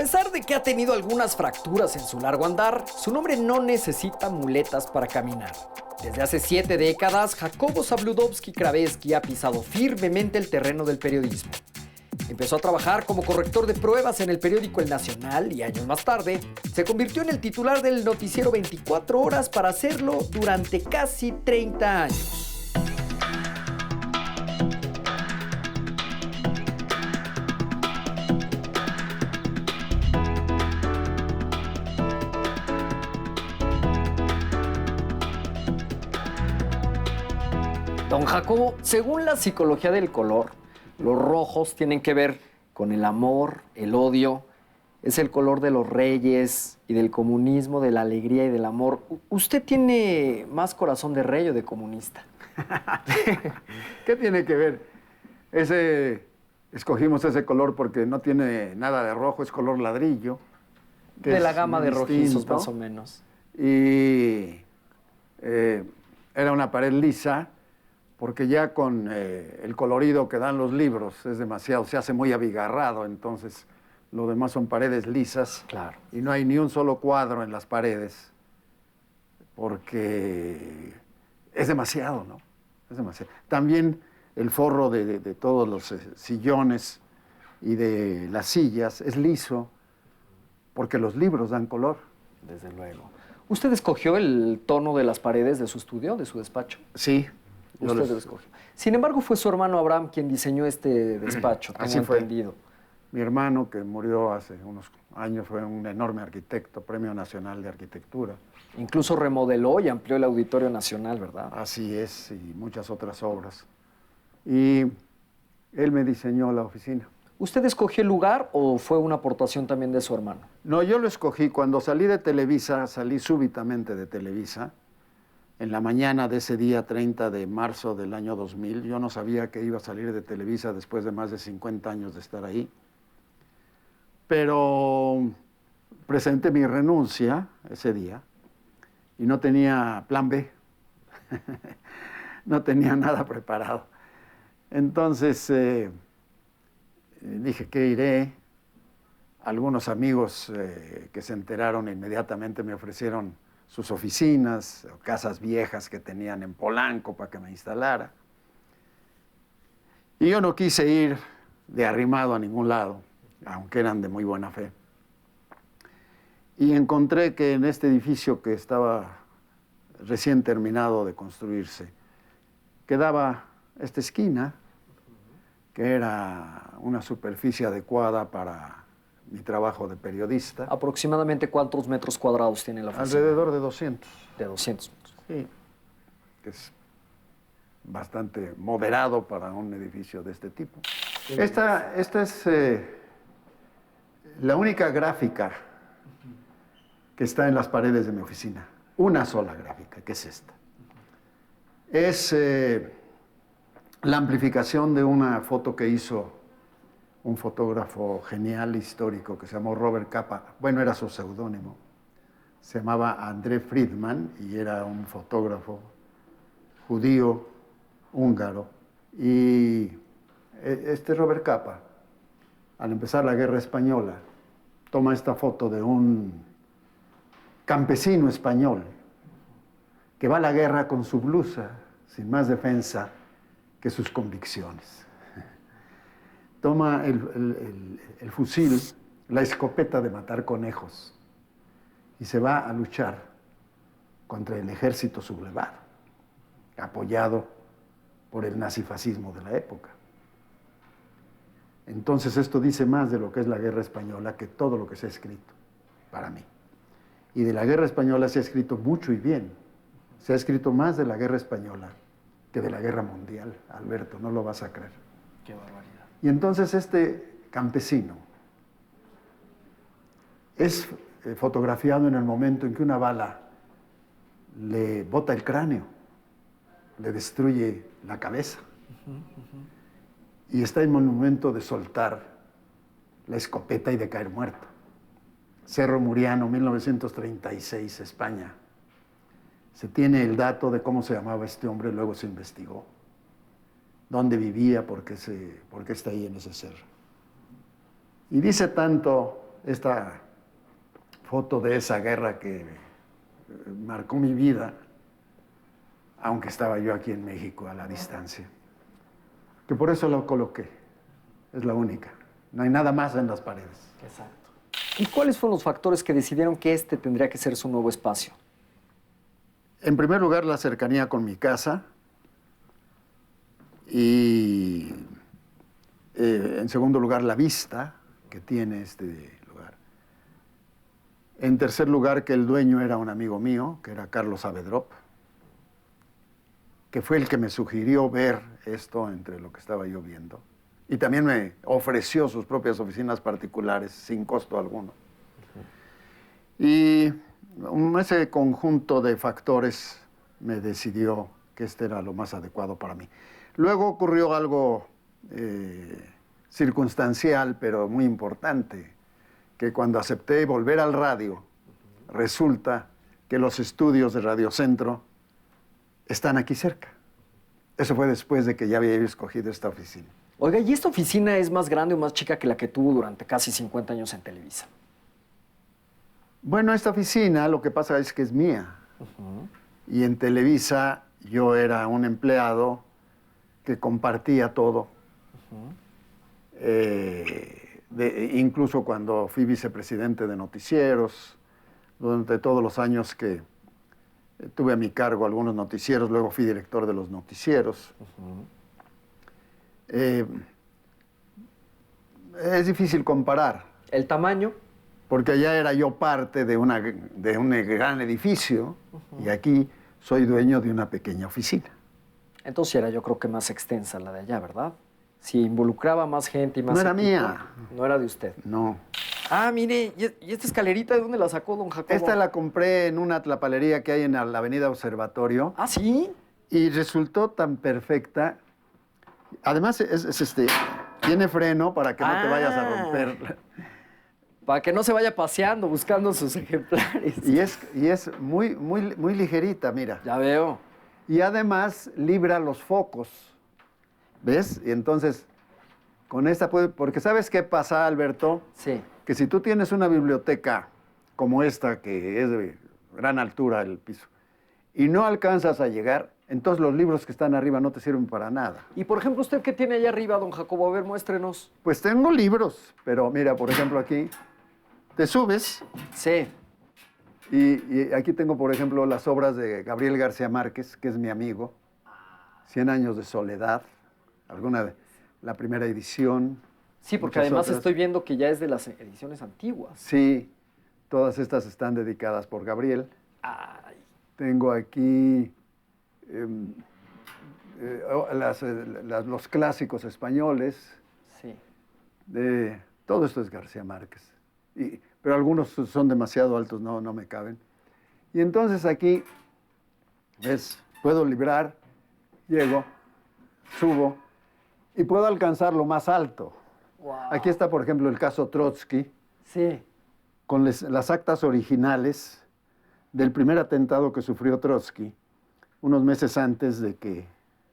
pesar de que ha tenido algunas fracturas en su largo andar, su nombre no necesita muletas para caminar. Desde hace 7 décadas, Jacobo Zabludovsky-Kraveski ha pisado firmemente el terreno del periodismo. Empezó a trabajar como corrector de pruebas en el periódico El Nacional y años más tarde se convirtió en el titular del noticiero 24 horas para hacerlo durante casi 30 años. Don Jacobo, según la psicología del color, los rojos tienen que ver con el amor, el odio. Es el color de los reyes y del comunismo, de la alegría y del amor. ¿Usted tiene más corazón de rey o de comunista? ¿Qué tiene que ver? Escogimos ese color porque no tiene nada de rojo, es color ladrillo. De la gama de rojizos, más o menos. Y era una pared lisa, porque ya con el colorido que dan los libros es demasiado, se hace muy abigarrado, entonces lo demás son paredes lisas. Claro. Y no hay ni un solo cuadro en las paredes, porque es demasiado, ¿no? Es demasiado. También el forro de todos los sillones y de las sillas es liso, porque los libros dan color. Desde luego. ¿Usted escogió el tono de las paredes de su estudio, de su despacho? Sí. Usted lo escogió. Sin embargo, fue su hermano Abraham quien diseñó este despacho, tengo Así fue. entendido. Mi hermano, que murió hace unos años, fue un enorme arquitecto, Premio Nacional de Arquitectura. Incluso remodeló y amplió el Auditorio Nacional, ¿verdad? Así es, y muchas otras obras. Y él me diseñó la oficina. ¿Usted escogió el lugar o fue una aportación también de su hermano? No, yo lo escogí. Cuando salí de Televisa, salí súbitamente de Televisa. En la mañana de ese día 30 de marzo del año 2000, yo no sabía que iba a salir de Televisa después de más de 50 años de estar ahí. Pero presenté mi renuncia ese día y no tenía plan B. No tenía nada preparado. Entonces dije que iré. Algunos amigos que se enteraron inmediatamente me ofrecieron sus oficinas, o casas viejas que tenían en Polanco para que me instalara. Y yo no quise ir de arrimado a ningún lado, aunque eran de muy buena fe. Y encontré que en este edificio que estaba recién terminado de construirse, quedaba esta esquina, que era una superficie adecuada para mi trabajo de periodista. ¿Aproximadamente cuántos metros cuadrados tiene la oficina? Alrededor de 200. De 200 metros. Sí, es bastante moderado para un edificio de este tipo. Esta es la única gráfica que está en las paredes de mi oficina. Una sola gráfica, que es esta. Es la amplificación de una foto que hizo un fotógrafo genial histórico que se llamó Robert Capa. Bueno, era su seudónimo. Se llamaba André Friedman y era un fotógrafo judío, húngaro. Y este Robert Capa, al empezar la Guerra Española, toma esta foto de un campesino español que va a la guerra con su blusa, sin más defensa que sus convicciones. Toma el fusil, la escopeta de matar conejos y se va a luchar contra el ejército sublevado, apoyado por el nazifascismo de la época. Entonces esto dice más de lo que es la guerra española que todo lo que se ha escrito, para mí. Y de la guerra española se ha escrito mucho y bien. Se ha escrito más de la guerra española que de la guerra mundial, Alberto, no lo vas a creer. Qué barbaridad. Y entonces este campesino es fotografiado en el momento en que una bala le bota el cráneo, le destruye la cabeza. Y está en el momento de soltar la escopeta y de caer muerto. Cerro Muriano, 1936, España. Se tiene el dato de cómo se llamaba este hombre, luego se investigó. Dónde vivía, por qué está ahí en ese cerro. Y dice tanto esta foto de esa guerra que marcó mi vida, aunque estaba yo aquí en México a la distancia. Que por eso lo coloqué. Es la única. No hay nada más en las paredes. Exacto. ¿Y cuáles fueron los factores que decidieron que este tendría que ser su nuevo espacio? En primer lugar, la cercanía con mi casa. Y en segundo lugar, la vista que tiene este lugar. En tercer lugar, que el dueño era un amigo mío, que era Carlos Avedrop, que fue el que me sugirió ver esto entre lo que estaba yo viendo. Y también me ofreció sus propias oficinas particulares sin costo alguno. Y ese conjunto de factores me decidió que este era lo más adecuado para mí. Luego ocurrió algo circunstancial, pero muy importante, que cuando acepté volver al radio, resulta que los estudios de Radio Centro están aquí cerca. Eso fue después de que ya había escogido esta oficina. Oiga, ¿y esta oficina es más grande o más chica que la que tuvo durante casi 50 años en Televisa? Bueno, esta oficina lo que pasa es que es mía. Y en Televisa yo era un empleado que compartía todo. Incluso cuando fui vicepresidente de noticieros, durante todos los años que tuve a mi cargo algunos noticieros, luego fui director de los noticieros. Es difícil comparar. ¿El tamaño? Porque allá era yo parte de un gran edificio y aquí soy dueño de una pequeña oficina. Entonces era yo creo que más extensa la de allá, ¿verdad? Si involucraba más gente y más No era equipo, mía. No era de usted. No. Ah, mire, ¿y esta escalerita de dónde la sacó don Jacobo? Esta la compré en una tlapalería que hay en la avenida Observatorio. ¿Ah, sí? Y resultó tan perfecta. Además, tiene freno para que no te vayas a romper. Para que no se vaya paseando buscando sus ejemplares. Y es muy, muy, muy ligerita, mira. Ya veo. Y además libra los focos. ¿Ves? Y entonces, con esta puede... Porque ¿sabes qué pasa, Alberto? Sí. Que si tú tienes una biblioteca como esta, que es de gran altura el piso, y no alcanzas a llegar, entonces los libros que están arriba no te sirven para nada. Y por ejemplo, ¿usted qué tiene allá arriba, don Jacobo? A ver, muéstrenos. Pues tengo libros, pero mira, por ejemplo, aquí te subes Sí. y aquí tengo, por ejemplo, las obras de Gabriel García Márquez, que es mi amigo, 100 años de soledad, la primera edición. Sí, porque muchas además otras. estoy viendo que ya es de las ediciones antiguas. Sí, todas estas están dedicadas por Gabriel. Ay. Tengo aquí los clásicos españoles. Sí. Todo esto es García Márquez. Pero algunos son demasiado altos, no me caben. Y entonces aquí, ¿ves? Puedo librar, llego, subo y puedo alcanzar lo más alto. Wow. Aquí está, por ejemplo, el caso Trotsky, Sí. con las actas originales del primer atentado que sufrió Trotsky, unos meses antes de que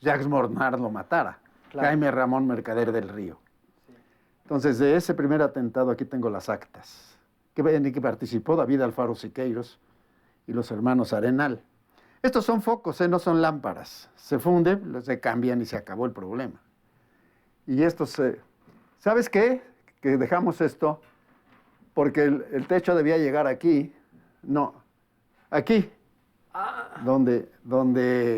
Jacques Mornard lo matara, Claro. Jaime Ramón Mercader del Río. Sí. Entonces, de ese primer atentado aquí tengo las actas, en que participó David Alfaro Siqueiros y los hermanos Arenal. Estos son focos, no son lámparas. Se funden, se cambian y se acabó el problema. Y estos, ¿sabes qué? Que dejamos esto porque el techo debía llegar aquí. No, aquí. Donde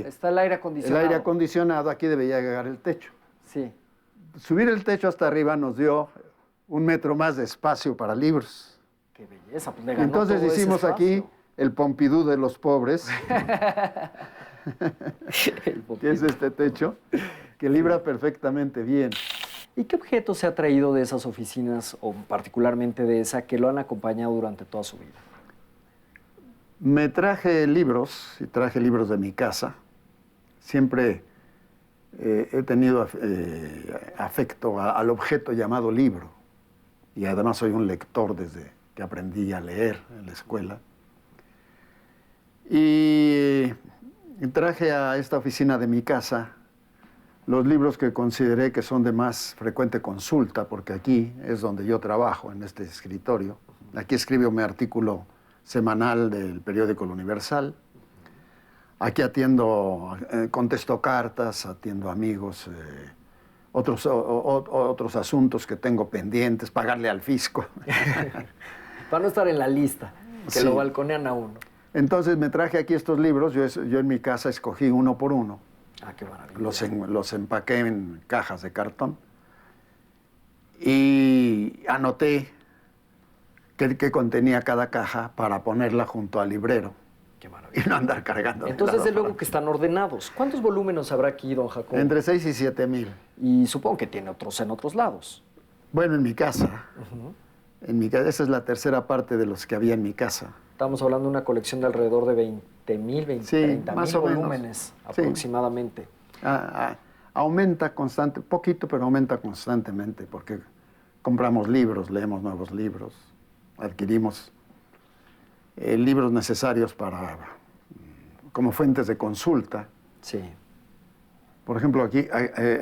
Está el aire el acondicionado. aire acondicionado, aquí debía llegar el techo. Sí. Subir el techo hasta arriba nos dio 1 metro más de espacio para libros. Qué belleza. Pues le Y ganó entonces todo ese hicimos aquí espacio. el Pompidou de los pobres, El que es este techo, que libra perfectamente bien. ¿Y qué objetos se ha traído de esas oficinas, o particularmente de esa, que lo han acompañado durante toda su vida? Me traje libros, y traje libros de mi casa. Siempre he tenido afecto al objeto llamado libro. Y además soy un lector desde que aprendí a leer en la escuela. Y traje a esta oficina de mi casa los libros que consideré que son de más frecuente consulta, porque aquí es donde yo trabajo, en este escritorio. Aquí escribo mi artículo semanal del periódico El Universal. Aquí atiendo, contesto cartas, atiendo amigos, otros asuntos que tengo pendientes, pagarle al fisco. Para no estar en la lista, que Sí. lo balconean a uno. Entonces me traje aquí estos libros, yo en mi casa escogí uno por uno, Ah, qué maravilla. los empaqué en cajas de cartón y anoté qué contenía cada caja para ponerla junto al librero Qué maravilla. y no andar cargando. de Entonces, lado desde para luego que están ordenados. ¿Cuántos volúmenes habrá aquí, don Jacobo? Entre 6 y 7 mil. Y supongo que tiene otros en otros lados. Bueno, en mi casa. Esa es la tercera parte de los que había en mi casa. Estamos hablando de una colección de alrededor de 20,000, Sí, 30,000 más o menos. volúmenes Sí. aproximadamente. Aumenta constante, poquito, pero aumenta constantemente, porque compramos libros, leemos nuevos libros, adquirimos libros necesarios como fuentes de consulta. Sí, Por ejemplo,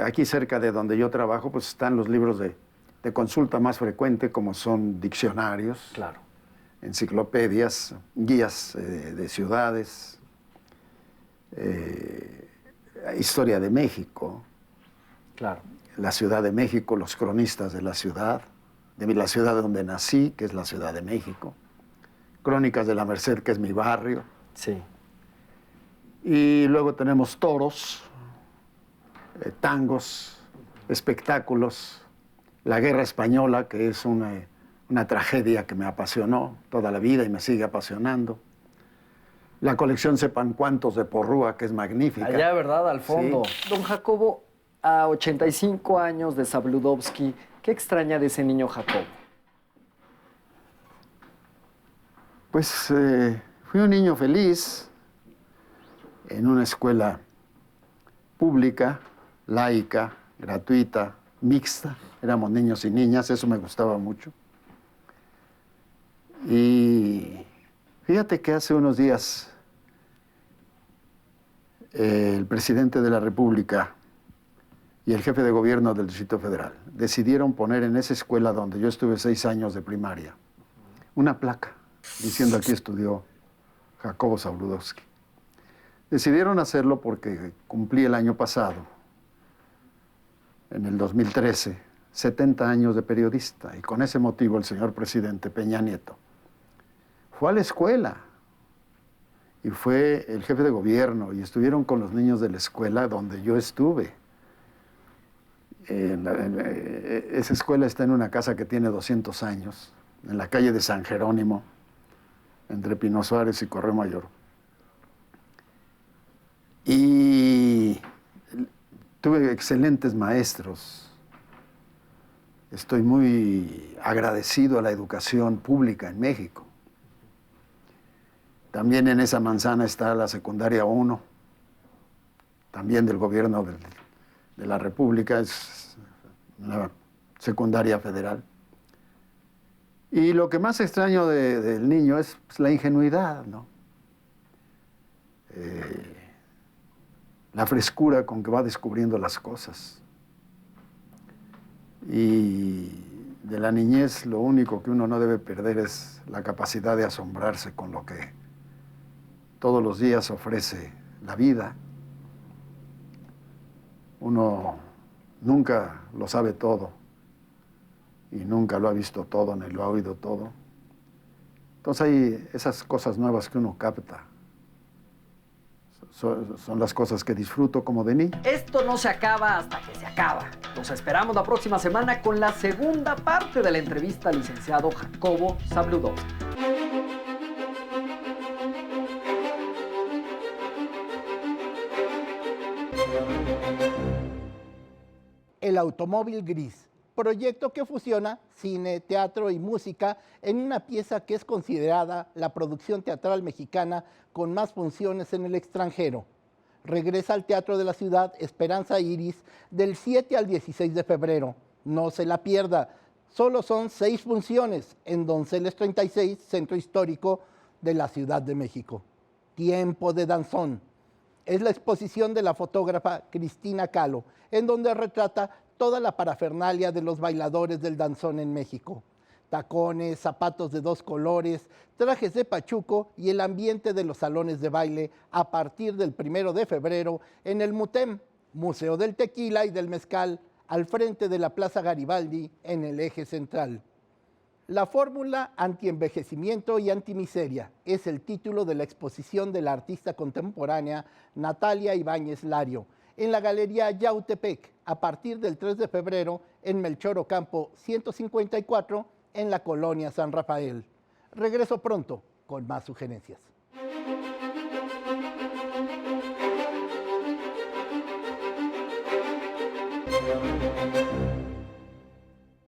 aquí cerca de donde yo trabajo, pues están los libros de consulta más frecuente, como son diccionarios, claro. enciclopedias, guías de ciudades, historia de México, Claro. la Ciudad de México, los cronistas de la ciudad donde nací, que es la Ciudad de México, Crónicas de la Merced, que es mi barrio, Sí. y luego tenemos toros, tangos, espectáculos, la Guerra Española, que es una tragedia que me apasionó toda la vida y me sigue apasionando. La colección Sepan Cuántos de Porrúa, que es magnífica. Allá, ¿verdad? Al fondo. Sí. Don Jacobo, a 85 años de Zabludovsky, ¿qué extraña de ese niño Jacobo? Pues fui un niño feliz en una escuela pública, laica, gratuita, mixta. Éramos niños y niñas, eso me gustaba mucho. Y fíjate que hace unos días el presidente de la República y el jefe de gobierno del Distrito Federal decidieron poner en esa escuela donde yo estuve 6 años de primaria una placa diciendo aquí estudió Jacobo Zabludovsky. Decidieron hacerlo porque cumplí el año pasado, en el 2013, 70 años de periodista, y con ese motivo el señor presidente Peña Nieto fue a la escuela y fue el jefe de gobierno y estuvieron con los niños de la escuela donde yo estuve. Esa escuela está en una casa que tiene 200 años, en la calle de San Jerónimo, entre Pino Suárez y Correo Mayor. Y tuve excelentes maestros. Estoy muy agradecido a la educación pública en México. También en esa manzana está la secundaria 1, también del gobierno de la República, es una secundaria federal. Y lo que más extraño del niño es pues, la ingenuidad, ¿no? La frescura con que va descubriendo las cosas. Y de la niñez lo único que uno no debe perder es la capacidad de asombrarse con lo que todos los días ofrece la vida. Uno nunca lo sabe todo y nunca lo ha visto todo ni lo ha oído todo. Entonces hay esas cosas nuevas que uno capta. Son las cosas que disfruto como de niño. Esto no se acaba hasta que se acaba. Nos esperamos la próxima semana con la segunda parte de la entrevista al licenciado Jacobo Zabludovsky. El automóvil gris, proyecto que fusiona cine, teatro y música en una pieza que es considerada la producción teatral mexicana con más funciones en el extranjero. Regresa al Teatro de la Ciudad Esperanza Iris del 7 al 16 de febrero. No se la pierda. Solo son 6 funciones en Donceles 36, Centro Histórico de la Ciudad de México. Tiempo de danzón. Es la exposición de la fotógrafa Cristina Kahlo, en donde retrata toda la parafernalia de los bailadores del danzón en México. Tacones, zapatos de 2 colores, trajes de pachuco y el ambiente de los salones de baile a partir del 1 de febrero en el MUTEM, Museo del Tequila y del Mezcal, al frente de la Plaza Garibaldi en el eje central. La fórmula antienvejecimiento y antimiseria es el título de la exposición de la artista contemporánea Natalia Ibáñez Lario en la Galería Yautepec a partir del 3 de febrero en Melchor Ocampo 154 en la colonia San Rafael. Regreso pronto con más sugerencias.